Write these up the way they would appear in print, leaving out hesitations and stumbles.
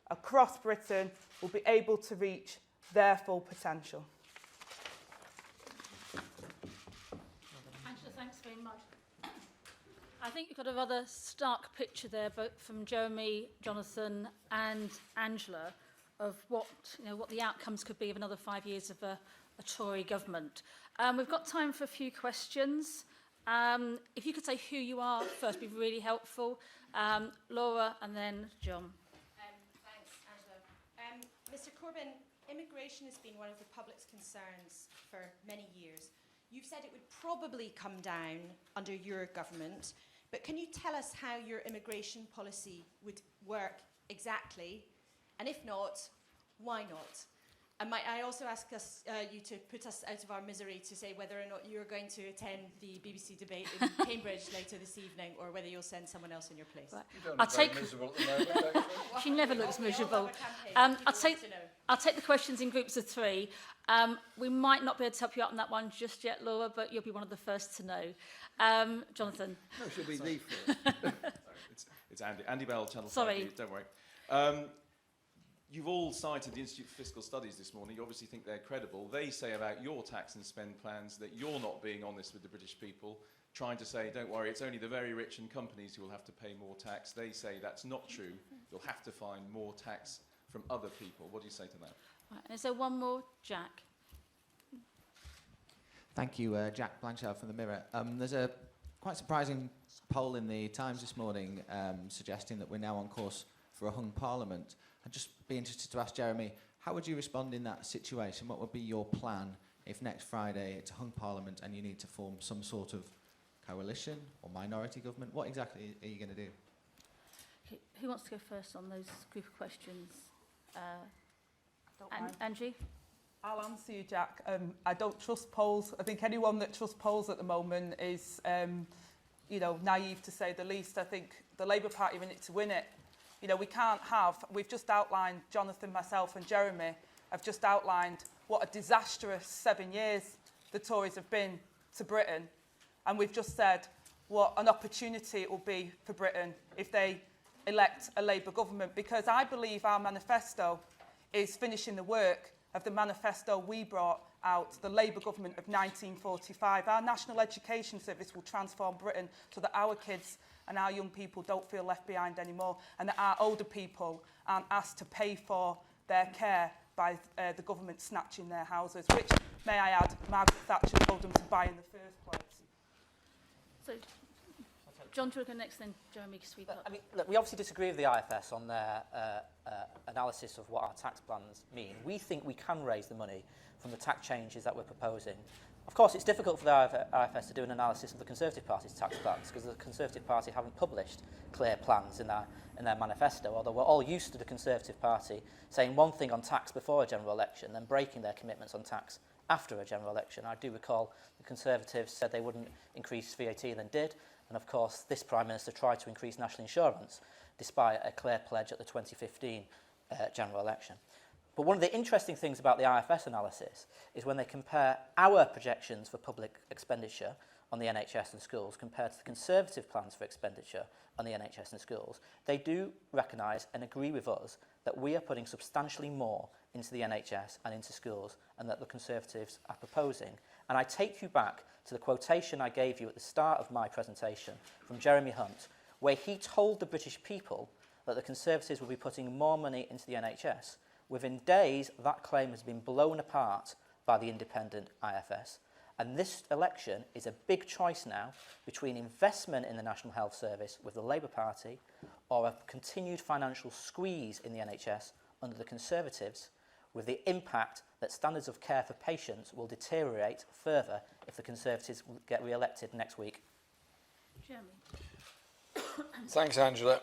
across Britain will be able to reach their full potential. Angela, thanks very much. I think you've got a rather stark picture there, both from Jeremy, Jonathan and Angela, of what the outcomes could be of another 5 years of a Tory government. We've got time for a few questions. If you could say who you are first, would be really helpful. Laura and then John. Thanks, Angela. Mr Corbyn, immigration has been one of the public's concerns for many years. You've said it would probably come down under your government, but can you tell us how your immigration policy would work exactly? And if not, why not? And might I also ask you to put us out of our misery to say whether or not you're going to attend the BBC debate in Cambridge later this evening, or whether you'll send someone else in your place? Right. You don't look very miserable at the moment, don't you? She never looks miserable. I'll take the questions in groups of 3. We might not be able to help you out on that one just yet, Laura, but you'll be one of the first to know. Jonathan. No, she'll be the first. It's Andy. Andy Bell, Channel 5 Sorry. News, don't worry. You've all cited the Institute for Fiscal Studies this morning. You obviously think they're credible. They say about your tax and spend plans that you're not being honest with the British people, trying to say, don't worry, it's only the very rich and companies who will have to pay more tax. They say that's not true. You'll have to find more tax from other people. What do you say to that? Right, and is there one more? Jack. Thank you, Jack Blanchard from the Mirror. There's a quite surprising poll in the Times this morning suggesting that we're now on course for a hung parliament. I'd just be interested to ask Jeremy, how would you respond in that situation? What would be your plan if next Friday it's a hung parliament and you need to form some sort of coalition or minority government? What exactly are you going to do? Okay, who wants to go first on those group of questions? Don't mind. Angie? I'll answer you, Jack. I don't trust polls. I think anyone that trusts polls at the moment is, naive to say the least. I think the Labour Party are in it to win it. We've just outlined, Jonathan, myself and Jeremy have just outlined what a disastrous 7 years the Tories have been to Britain. And we've just said what an opportunity it will be for Britain if they elect a Labour government, because I believe our manifesto is finishing the work of the manifesto we brought out, the Labour government of 1945. Our National Education Service will transform Britain so that our kids and our young people don't feel left behind anymore, and that our older people aren't asked to pay for their care by the government snatching their houses, which, may I add, Margaret Thatcher told them to buy in the first place. So, John, do you want to go next, then Jeremy, sweep up? I mean, look, we obviously disagree with the IFS on their analysis of what our tax plans mean. We think we can raise the money from the tax changes that we're proposing. Of course, it's difficult for the IFS to do an analysis of the Conservative Party's tax plans, because the Conservative Party haven't published clear plans in their manifesto, although we're all used to the Conservative Party saying one thing on tax before a general election, then breaking their commitments on tax after a general election. I do recall the Conservatives said they wouldn't increase VAT and then did, and of course this Prime Minister tried to increase national insurance despite a clear pledge at the 2015 general election. But one of the interesting things about the IFS analysis is when they compare our projections for public expenditure on the NHS and schools compared to the Conservative plans for expenditure on the NHS and schools, they do recognise and agree with us that we are putting substantially more into the NHS and into schools and that the Conservatives are proposing. And I take you back to the quotation I gave you at the start of my presentation from Jeremy Hunt, where he told the British people that the Conservatives will be putting more money into the NHS. Within days, that claim has been blown apart by the independent IFS. And this election is a big choice now between investment in the National Health Service with the Labour Party or a continued financial squeeze in the NHS under the Conservatives, with the impact that standards of care for patients will deteriorate further if the Conservatives get re-elected next week. Jeremy. Thanks, Angela.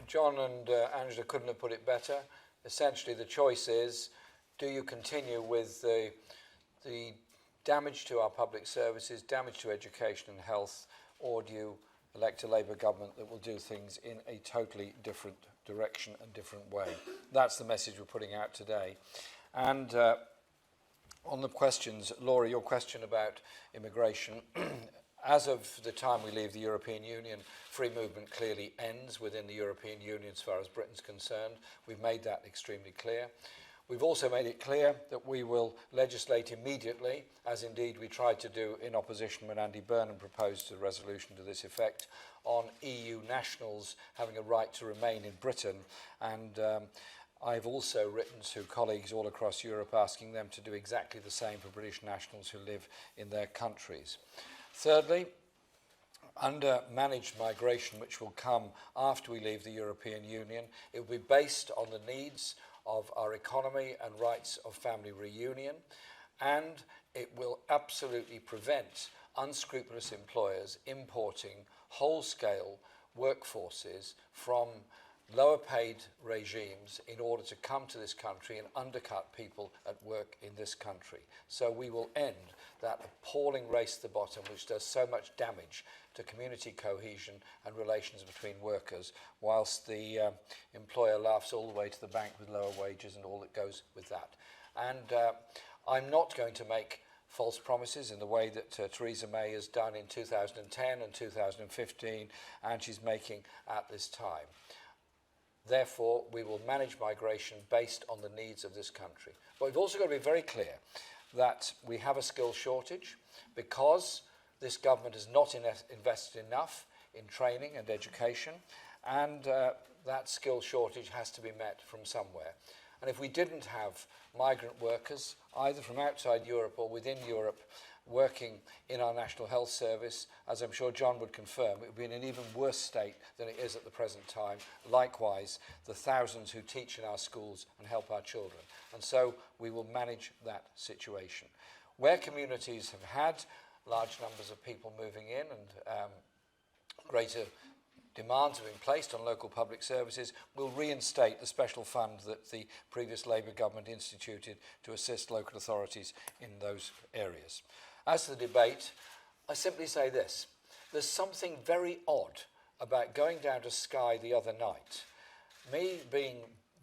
John and Angela couldn't have put it better. Essentially, the choice is, do you continue with the damage to our public services, damage to education and health, or do you elect a Labour government that will do things in a totally different direction and different way? That's the message we're putting out today. And on the questions, Laura, your question about immigration, As of the time we leave the European Union, free movement clearly ends within the European Union as far as Britain's concerned. We've made that extremely clear. We've also made it clear that we will legislate immediately, as indeed we tried to do in opposition when Andy Burnham proposed a resolution to this effect, on EU nationals having a right to remain in Britain. And I've also written to colleagues all across Europe asking them to do exactly the same for British nationals who live in their countries. Thirdly, under managed migration, which will come after we leave the European Union, it will be based on the needs of our economy and rights of family reunion, and it will absolutely prevent unscrupulous employers importing whole-scale workforces from lower paid regimes in order to come to this country and undercut people at work in this country. So we will end that appalling race to the bottom which does so much damage to community cohesion and relations between workers, whilst the employer laughs all the way to the bank with lower wages and all that goes with that. And I'm not going to make false promises in the way that Theresa May has done in 2010 and 2015, and she's making at this time. Therefore, we will manage migration based on the needs of this country. But we've also got to be very clear that we have a skill shortage because this government has not invested enough in training and education, and that skill shortage has to be met from somewhere. And if we didn't have migrant workers, either from outside Europe or within Europe, working in our National Health Service, as I'm sure John would confirm, it would be in an even worse state than it is at the present time. Likewise, the thousands who teach in our schools and help our children. And so we will manage that situation. Where communities have had large numbers of people moving in and greater demands have been placed on local public services, we'll reinstate the special fund that the previous Labour government instituted to assist local authorities in those areas. As to the debate, I simply say this. There's something very odd about going down to Sky the other night. Me being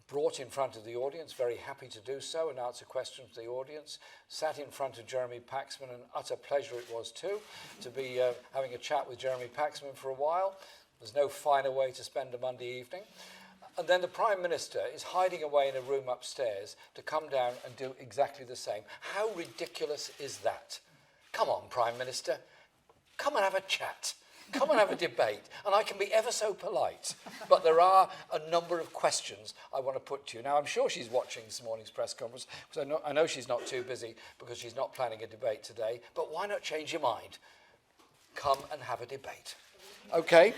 brought in front of the audience, very happy to do so and answer questions to the audience, sat in front of Jeremy Paxman, and utter pleasure it was too, to be having a chat with Jeremy Paxman for a while. There's no finer way to spend a Monday evening. And then the Prime Minister is hiding away in a room upstairs to come down and do exactly the same. How ridiculous is that? Come on, Prime Minister. Come and have a chat. Come and have a debate. And I can be ever so polite. But there are a number of questions I want to put to you. Now, I'm sure she's watching this morning's press conference, because I know she's not too busy because she's not planning a debate today. But why not change your mind? Come and have a debate. Okay,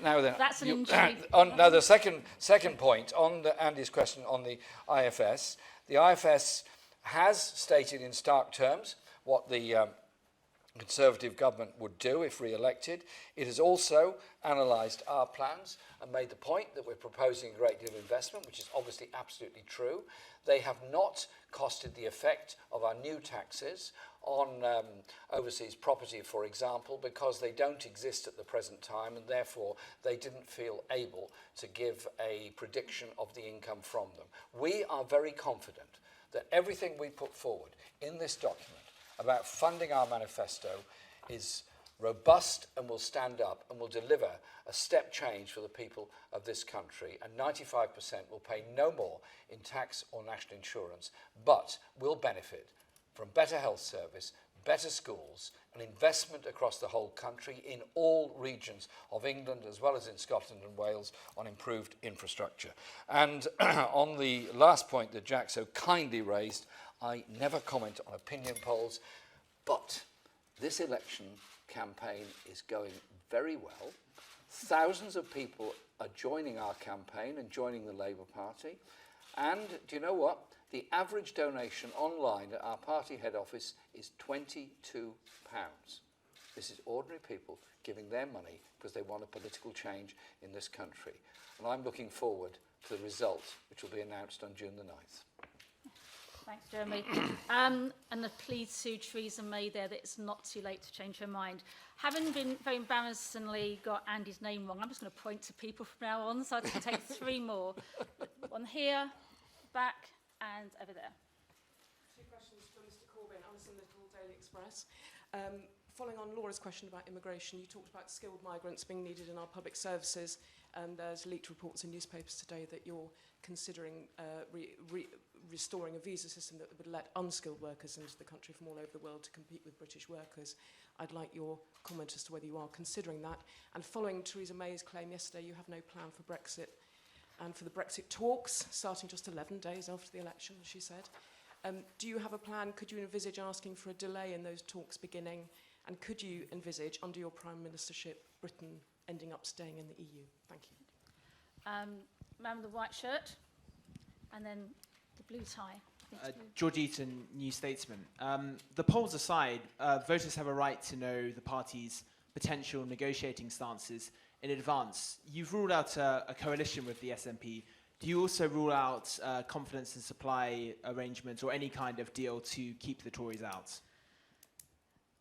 now then. That's an intrigue. Now the second point on Andy's question on the IFS. The IFS has stated in stark terms what the Conservative government would do if re-elected. It has also analysed our plans and made the point that we're proposing a great deal of investment, which is obviously absolutely true. They have not costed the effect of our new taxes on overseas property, for example, because they don't exist at the present time, and therefore they didn't feel able to give a prediction of the income from them. We are very confident that everything we put forward in this document about funding our manifesto is robust and will stand up and will deliver a step change for the people of this country, and 95% will pay no more in tax or national insurance, but will benefit from better health service, better schools, and investment across the whole country in all regions of England, as well as in Scotland and Wales, on improved infrastructure. And on the last point that Jack so kindly raised, I never comment on opinion polls, but this election campaign is going very well. Thousands of people are joining our campaign and joining the Labour Party. And do you know what? The average donation online at our party head office is £22. This is ordinary people giving their money because they want a political change in this country. And I'm looking forward to the result, which will be announced on June the 9th. Thanks, Jeremy. And please sue Theresa May there that it's not too late to change her mind. Having been very embarrassingly got Andy's name wrong, I'm just going to point to people from now on, so I'll just take three more. One here, back, and over there. Two questions for Mr. Corbyn. Alison Little, Daily Express. following on Laura's question about immigration, you talked about skilled migrants being needed in our public services, and there's leaked reports in newspapers today that you're considering restoring a visa system that would let unskilled workers into the country from all over the world to compete with British workers. I'd like your comment as to whether you are considering that. And following Theresa May's claim yesterday, you have no plan for Brexit and for the Brexit talks, starting just 11 days after the election, as she said. Do you have a plan? Could you envisage asking for a delay in those talks beginning? And could you envisage, under your Prime Ministership, Britain ending up staying in the EU? Thank you. Man with the white shirt, and then the blue tie. George Eaton, New Statesman. The polls aside, voters have a right to know the party's potential negotiating stances in advance. You've ruled out a coalition with the SNP. Do you also rule out confidence and supply arrangements or any kind of deal to keep the Tories out?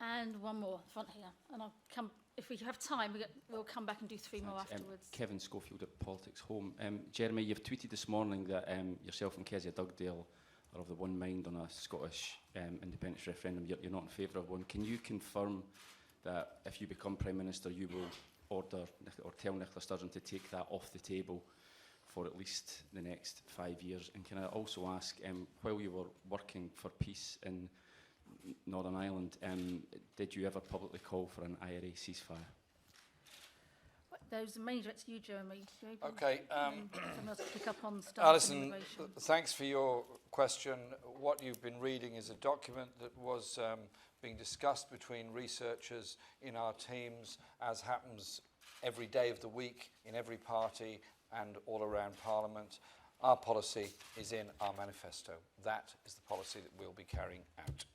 And one more, front here. And I'll come, if we have time, we'll come back and do three more afterwards. Kevin Schofield at Politics Home. Jeremy, you've tweeted this morning that yourself and Kezia Dugdale are of the one mind on a Scottish independence referendum. You're not in favour of one. Can you confirm that if you become Prime Minister, you will order or tell Nicola Sturgeon to take that off the table for at least the next 5 years? And can I also ask, while you were working for peace in Northern Ireland, did you ever publicly call for an IRA ceasefire? Those are mainly directed to you, Jeremy. Okay. Someone else to pick up on staff Alison, immigration. thanks for your question. What you've been reading is a document that was being discussed between researchers in our teams, as happens every day of the week in every party and all around Parliament. Our policy is in our manifesto. That is the policy that we'll be carrying out.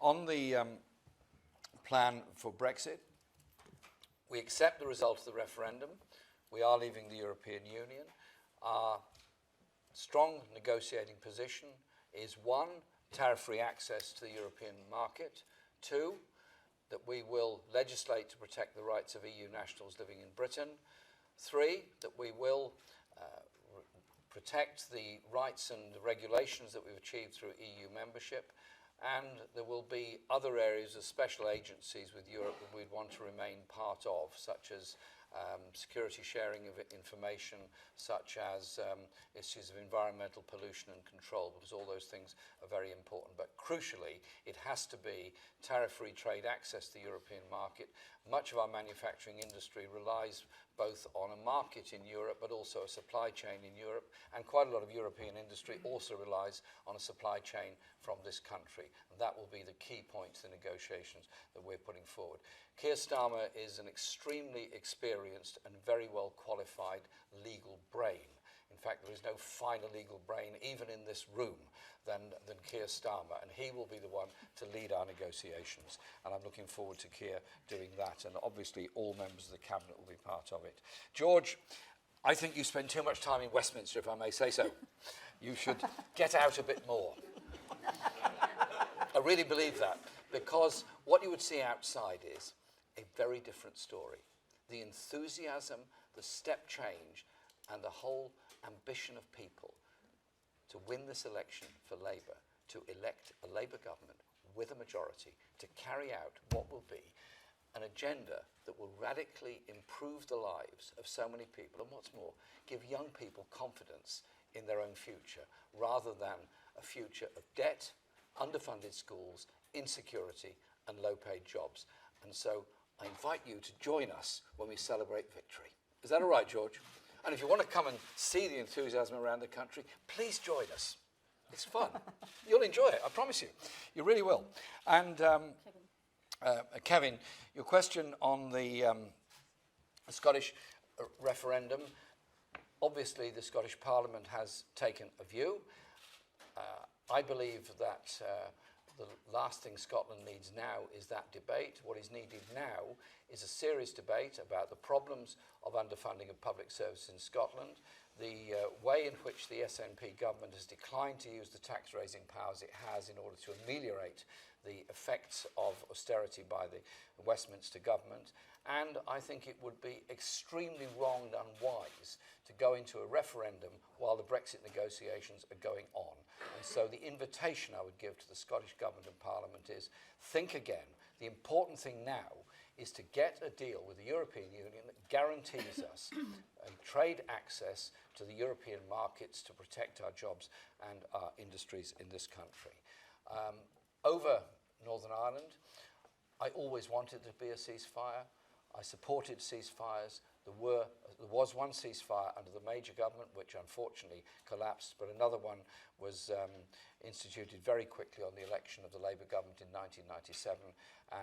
On the plan for Brexit, we accept the result of the referendum. We are leaving the European Union. Our strong negotiating position is 1, tariff-free access to the European market. 2, that we will legislate to protect the rights of EU nationals living in Britain. 3, that we will protect the rights and the regulations that we've achieved through EU membership. And there will be other areas of special agencies with Europe that we'd want to remain part of, such as security sharing of information, such as issues of environmental pollution and control, because all those things are very important. But crucially, it has to be tariff-free trade access to the European market. Much of our manufacturing industry relies both on a market in Europe, but also a supply chain in Europe. And quite a lot of European industry also relies on a supply chain from this country. And that will be the key point to the negotiations that we're putting forward. Keir Starmer is an extremely experienced and very well qualified legal brain. In fact, there is no finer legal brain, even in this room, than Keir Starmer, and he will be the one to lead our negotiations. And I'm looking forward to Keir doing that, and obviously all members of the Cabinet will be part of it. George, I think you spend too much time in Westminster, if I may say so. You should get out a bit more. I really believe that, because what you would see outside is a very different story. The enthusiasm, the step change, and the whole ambition of people to win this election for Labour, to elect a Labour government with a majority, to carry out what will be an agenda that will radically improve the lives of so many people, and what's more, give young people confidence in their own future, rather than a future of debt, underfunded schools, insecurity, and low-paid jobs. And so I invite you to join us when we celebrate victory. Is that all right, George? And if you want to come and see the enthusiasm around the country, please join us. It's fun. You'll enjoy it, I promise you. You really will. And Kevin, your question on the Scottish referendum. Obviously, the Scottish Parliament has taken a view. I believe that the last thing Scotland needs now is that debate. What is needed now is a serious debate about the problems of underfunding of public services in Scotland, the way in which the SNP government has declined to use the tax-raising powers it has in order to ameliorate the effects of austerity by the Westminster government, And I think it would be extremely wrong and unwise to go into a referendum while the Brexit negotiations are going on. And so the invitation I would give to the Scottish Government and Parliament is think again. The important thing now is to get a deal with the European Union that guarantees us a trade access to the European markets to protect our jobs and our industries in this country. Over Northern Ireland, I always wanted to be a ceasefire. I supported ceasefires. There was one ceasefire under the Major government, which unfortunately collapsed, but another one was instituted very quickly on the election of the Labour government in 1997,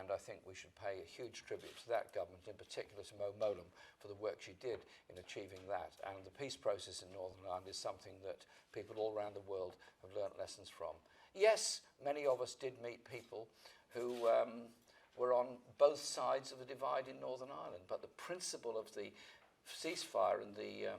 and I think we should pay a huge tribute to that government, in particular to Mo Mowlam, for the work she did in achieving that. And the peace process in Northern Ireland is something that people all around the world have learnt lessons from. Yes, many of us did meet people who were on both sides of the divide in Northern Ireland, but the principle of the ceasefire and the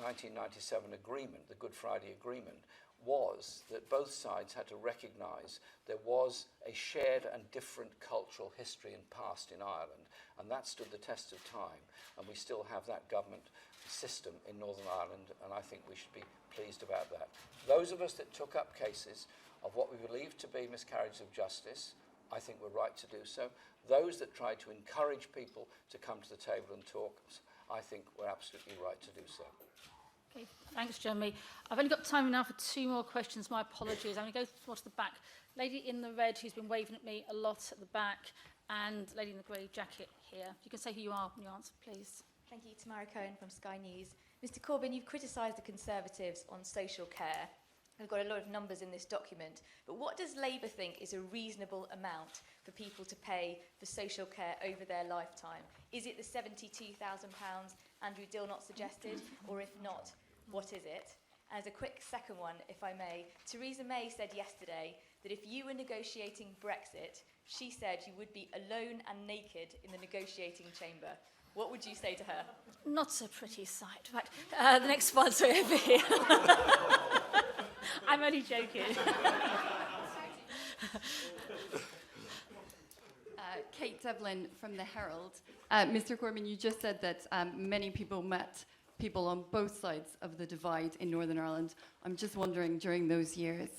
1997 agreement, the Good Friday Agreement, was that both sides had to recognise there was a shared and different cultural history and past in Ireland, and that stood the test of time, and we still have that government system in Northern Ireland, and I think we should be pleased about that. Those of us that took up cases of what we believed to be miscarriages of justice, I think we're right to do so. Those that tried to encourage people to come to the table and talk, I think we're absolutely right to do so. Okay, thanks, Jeremy. I've only got time now for 2 more questions. My apologies. I'm going to go towards the back. Lady in the red, who's been waving at me a lot at the back, and lady in the grey jacket here. You can say who you are when you answer, please. Thank you, Tamara Cohen from Sky News. Mr Corbyn, you've criticised the Conservatives on social care. We've got a lot of numbers in this document, but what does Labour think is a reasonable amount for people to pay for social care over their lifetime? Is it the £72,000 Andrew Dilnot suggested, or if not, what is it? As a quick second one, if I may, Theresa May said yesterday that if you were negotiating Brexit, she said you would be alone and naked in the negotiating chamber. What would you say to her? Not a pretty sight. Right, the next one's over here. I'm only joking. Kate Devlin from the Herald. Mr Corbyn, you just said that many people met people on both sides of the divide in Northern Ireland. I'm just wondering, during those years,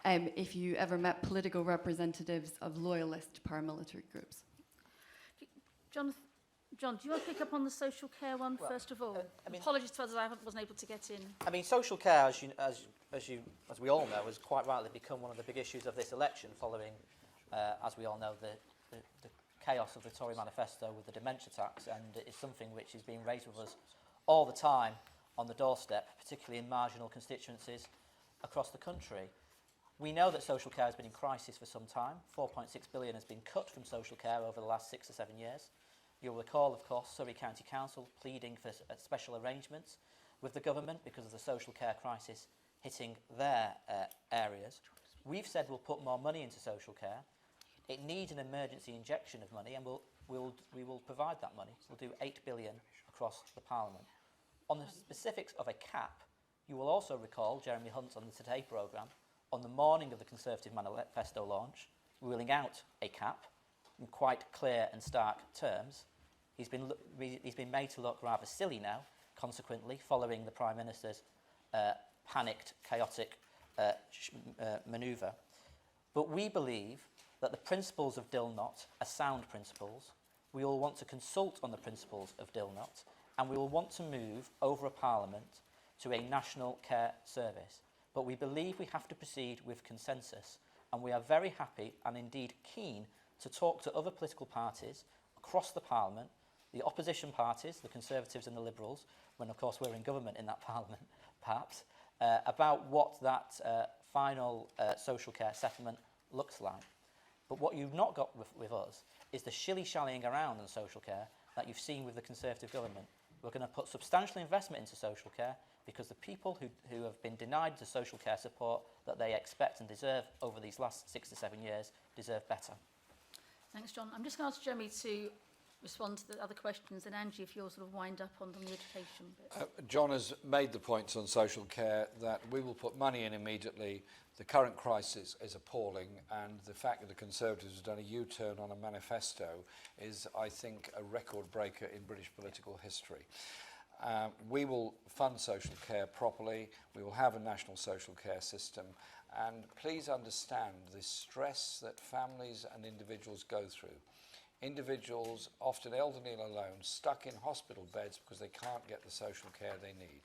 if you ever met political representatives of loyalist paramilitary groups. John, do you want to pick up on the social care one first of all? Apologies to others, I wasn't able to get in. I mean, social care, as we all know, has quite rightly become one of the big issues of this election, following, as we all know, the chaos of the Tory manifesto with the dementia tax, and it's something which is being raised with us all the time on the doorstep, particularly in marginal constituencies across the country. We know that social care has been in crisis for some time. 4.6 billion has been cut from social care over the last 6 or 7 years. You'll recall, of course, Surrey County Council pleading for special arrangements with the government because of the social care crisis hitting their areas. We've said we'll put more money into social care. It needs an emergency injection of money, and we will provide that money. We'll do 8 billion across the Parliament. On the specifics of a cap, you will also recall Jeremy Hunt on the Today programme, on the morning of the Conservative manifesto launch, ruling out a cap in quite clear and stark terms. He's been made to look rather silly now, consequently, following the Prime Minister's panicked, chaotic manoeuvre. But we believe that the principles of Dilnot are sound principles. We will want to consult on the principles of Dilnot, and we will want to move over a Parliament to a national care service. But we believe we have to proceed with consensus, and we are very happy and indeed keen to talk to other political parties across the Parliament, the opposition parties, the Conservatives and the Liberals, when of course we're in government in that Parliament, perhaps, about what that final social care settlement looks like. But what you've not got with us is the shilly-shallying around on social care that you've seen with the Conservative government. We're going to put substantial investment into social care because the people who have been denied the social care support that they expect and deserve over these last 6 to 7 years deserve better. Thanks, John. I'm just going to ask Jeremy to respond to the other questions, and Angie, if you'll sort of wind up on the education bit. John has made the points on social care that we will put money in immediately. The current crisis is appalling, and the fact that the Conservatives have done a U-turn on a manifesto is, I think, a record breaker in British political history. We will fund social care properly. We will have a national social care system. And please understand the stress that families and individuals go through. Individuals, often elderly and alone, stuck in hospital beds because they can't get the social care they need.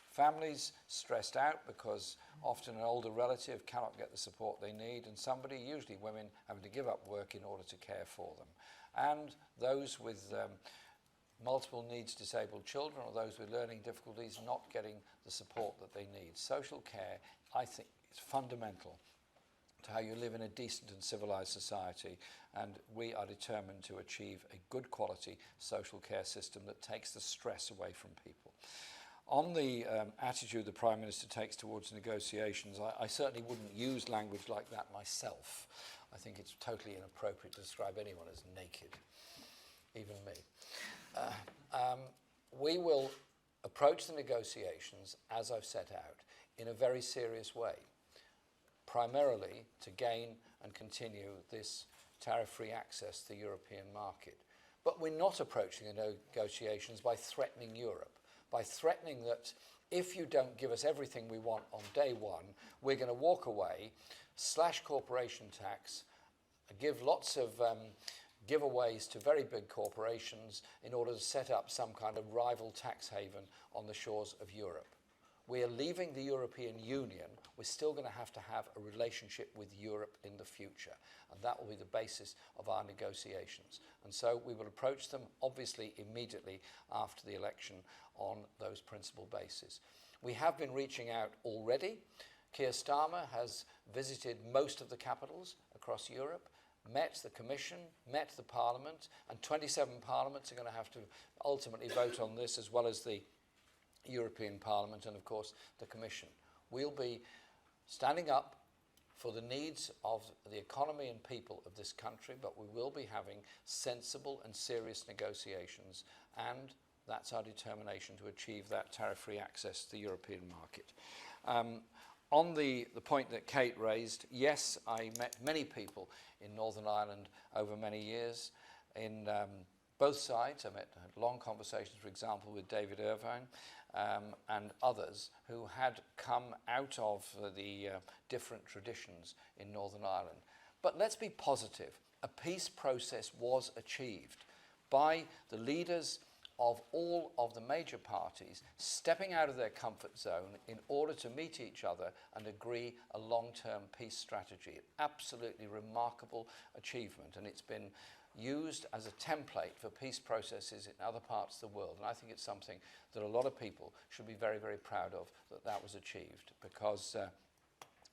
Families stressed out because often an older relative cannot get the support they need, and somebody, usually women, having to give up work in order to care for them. And those with multiple needs disabled children or those with learning difficulties not getting the support that they need. Social care, I think, is fundamental to how you live in a decent and civilised society, and we are determined to achieve a good quality social care system that takes the stress away from people. On the attitude the Prime Minister takes towards negotiations, I certainly wouldn't use language like that myself. I think it's totally inappropriate to describe anyone as naked, even me. We will approach the negotiations, as I've set out, in a very serious way, primarily to gain and continue this tariff-free access to the European market. But we're not approaching the negotiations by threatening Europe, by threatening that if you don't give us everything we want on day one, we're going to walk away, slash corporation tax, give lots of giveaways to very big corporations in order to set up some kind of rival tax haven on the shores of Europe. We are leaving the European Union. We're still going to have a relationship with Europe in the future, and that will be the basis of our negotiations. And so we will approach them, obviously, immediately after the election on those principal bases. We have been reaching out already. Keir Starmer has visited most of the capitals across Europe, met the Commission, met the Parliament, and 27 parliaments are going to have to ultimately vote on this, as well as the European Parliament and, of course, the Commission. We'll be standing up for the needs of the economy and people of this country, but we will be having sensible and serious negotiations, and that's our determination to achieve that tariff-free access to the European market. On the point that Kate raised, yes, I met many people in Northern Ireland over many years. In both sides, I had long conversations, for example, with David Irvine and others who had come out of the different traditions in Northern Ireland. But let's be positive. A peace process was achieved by the leaders of all of the major parties stepping out of their comfort zone in order to meet each other and agree a long-term peace strategy. Absolutely remarkable achievement, and it's been used as a template for peace processes in other parts of the world. And I think it's something that a lot of people should be very, very proud of, that was achieved, because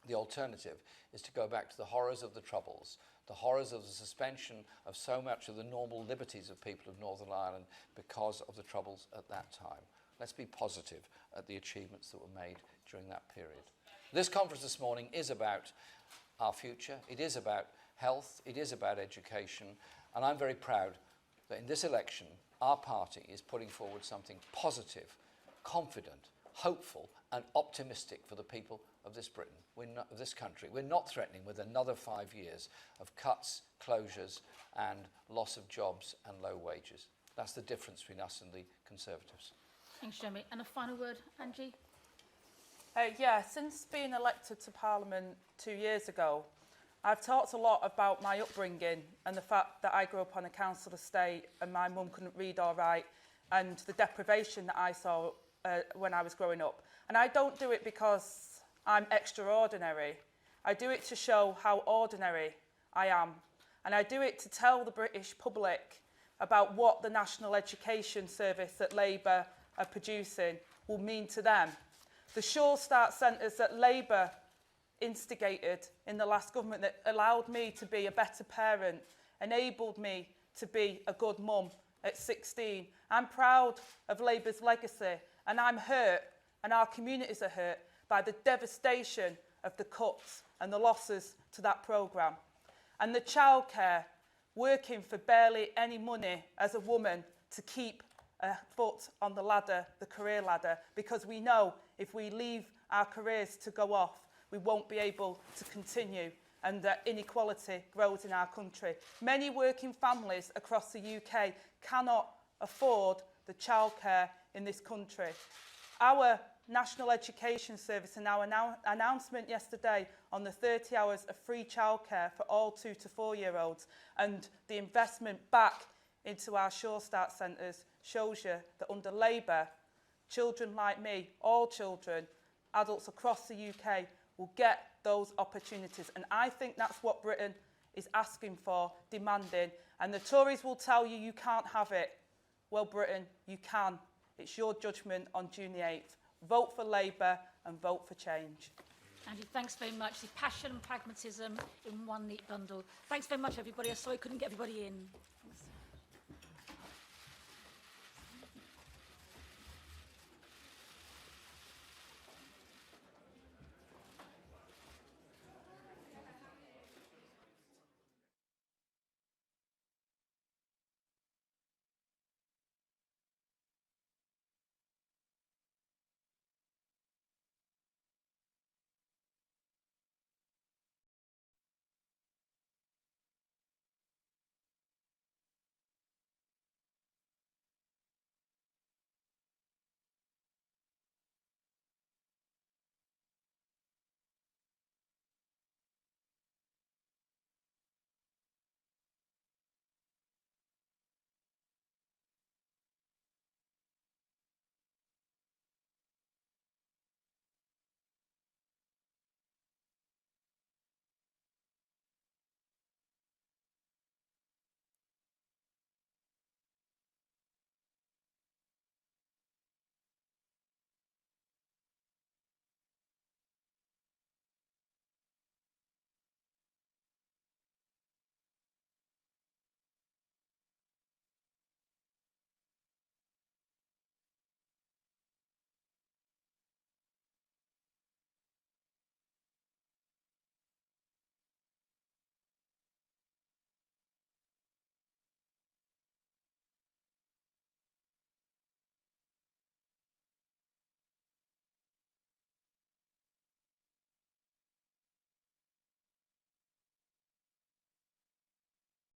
the alternative is to go back to the horrors of the Troubles, the horrors of the suspension of so much of the normal liberties of people of Northern Ireland because of the Troubles at that time. Let's be positive at the achievements that were made during that period. This conference this morning is about our future. It is about health. It is about education. And I'm very proud that in this election, our party is putting forward something positive, confident, hopeful, and optimistic for the people of this Britain, of this country. We're not threatening with another 5 years of cuts, closures, and loss of jobs and low wages. That's the difference between us and the Conservatives. Thanks, Jeremy. And a final word, Angie? Yeah, since being elected to Parliament 2 years ago, I've talked a lot about my upbringing and the fact that I grew up on a council estate and my mum couldn't read or write, and the deprivation that I saw when I was growing up. And I don't do it because I'm extraordinary. I do it to show how ordinary I am. And I do it to tell the British public about what the National Education Service that Labour are producing will mean to them. The Sure Start centres that Labour instigated in the last government that allowed me to be a better parent, enabled me to be a good mum at 16. I'm proud of Labour's legacy, and I'm hurt, and our communities are hurt by the devastation of the cuts and the losses to that programme. And the childcare, working for barely any money as a woman to keep a foot on the ladder, the career ladder, because we know if we leave our careers to go off, we won't be able to continue, and that inequality grows in our country. Many working families across the UK cannot afford the childcare in this country. Our National Education Service and our announcement yesterday on the 30 hours of free childcare for all 2 to 4-year-olds and the investment back into our Sure Start centres shows you that under Labour, children like me, all children, adults across the UK will get those opportunities. And I think that's what Britain is asking for, demanding. And the Tories will tell you you can't have it. Well, Britain, you can. It's your judgment on June the 8th. Vote for Labour and vote for change. Andy, thanks very much. The passion and pragmatism in one neat bundle. Thanks very much, everybody. I'm sorry I couldn't get everybody in.